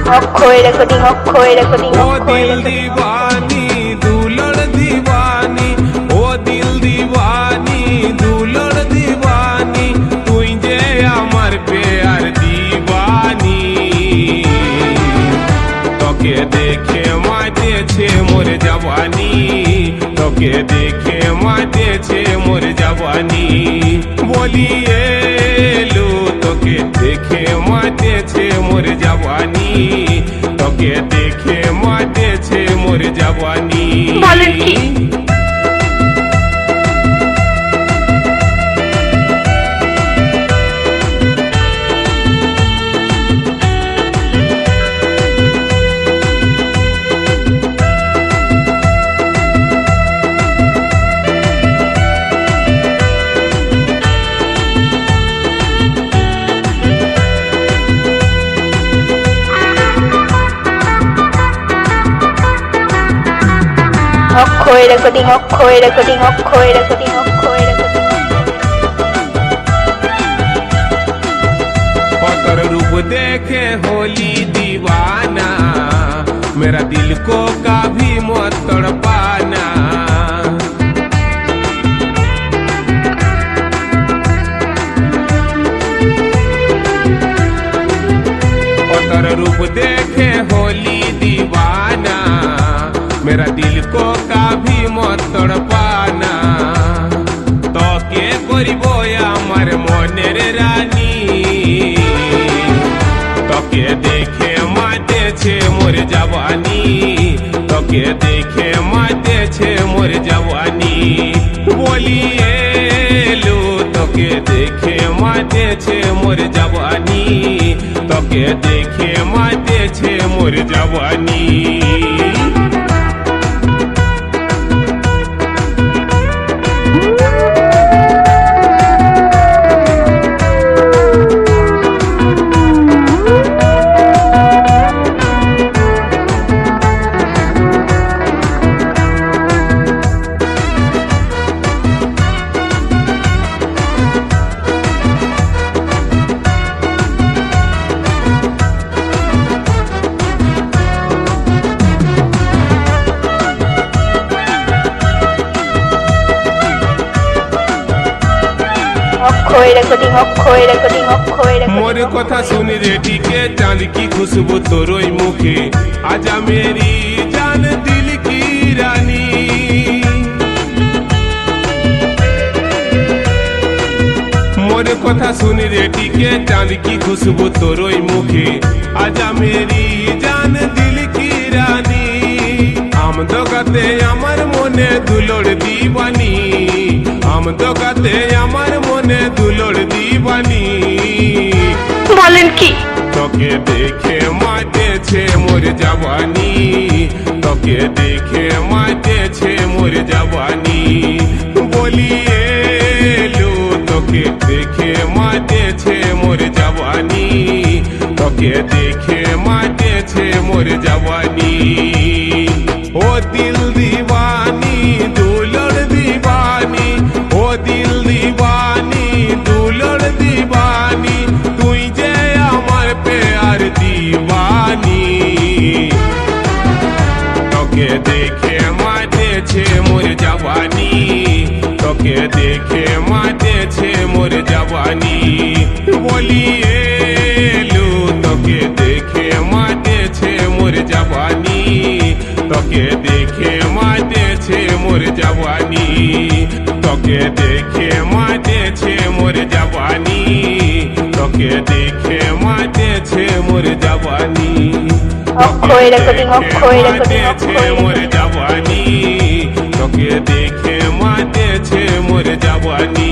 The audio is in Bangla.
অক্ষয় রেকর্ডিং অক্ষয় রেকর্ডিং ও দিল দিবানি দুলড় দিবানি ও দিল দিবানি দুলড় দিবানি তুই যে আমার প্যার দিবানি তোকে দেখে মাতেছে মোর জওয়ানি তোকে দেখে মাতেছে মোর জওয়ানি বলিয়ে লো তোকে দেখে মাতেছে মোর জওয়ানি তোকে দেখে মাতেছে মোর জওয়ানি বলেন কি? অক্ষয় রেকর্ডিং অক্ষয় রেকর্ডিং অক্ষয় রেকর্ডিং অক্ষয় রেকর্ডিং पतर रूप देखे होली दीवाना मेरा दिल को कभी मत तड़पाना पतर रूप देखे होली दीवाना मेरा दिल को कभी मत तड़पाना तो के करिबो আমার মনের রানী তোকে দেখে মাতেছে মোর জওয়ানি তোকে দেখে মাতেছে মোর জওয়ানি বলিয়ে লো তোকে দেখে মাতেছে মোর জওয়ানি তোকে দেখে মাতেছে মোর জওয়ানি অক্ষয় রেকর্ডিং অক্ষয় রেকর্ডিং অক্ষয় রেকর্ডিং मोर कथा सुन रेडी के चांद की खुशबू तोरोई मुखे आजा मेरी जान दिल की रानी मोर कथा सुन रेडी के चांद की खुशबू तोरोई मुखे आजा मेरी जान दिल की रानी आम दोगाते আমার মনে দুলড় দিবানি আম দোগাতে আমার মনে দুলড় দিবানি বলেন কি? তোকে দেখে মাতেছে মোর জওয়ানি তোকে দেখে মাতেছে মোর জওয়ানি বলিয়ে লো তোকে দেখে মাতেছে মোর জওয়ানি তোকে দেখে মাতেছে মোর জওয়ানি ও দিল দিবানি দুলড় দিবানি ও দিল দিবানি দুলড় দিবানি তুই যে আমার প্যার দিবানি তোকে দেখে মাতেছে মোর জওয়ানি তোকে দেখে মাতেছে মোর জওয়ানি বলিয়ে লো তোকে দেখে মাতেছে মোর জওয়ানি তোকে দেখে মাতেছে মোর জওয়ানি তোকে দেখে মাতেছে মোর জওয়ানি তোকে দেখে মাতেছে মোর জওয়ানি অক্ষয় রেকর্ডিং অক্ষয় রেকর্ডিং মাতেছে মোর জওয়ানি তোকে দেখে মাতেছে মোর জওয়ানি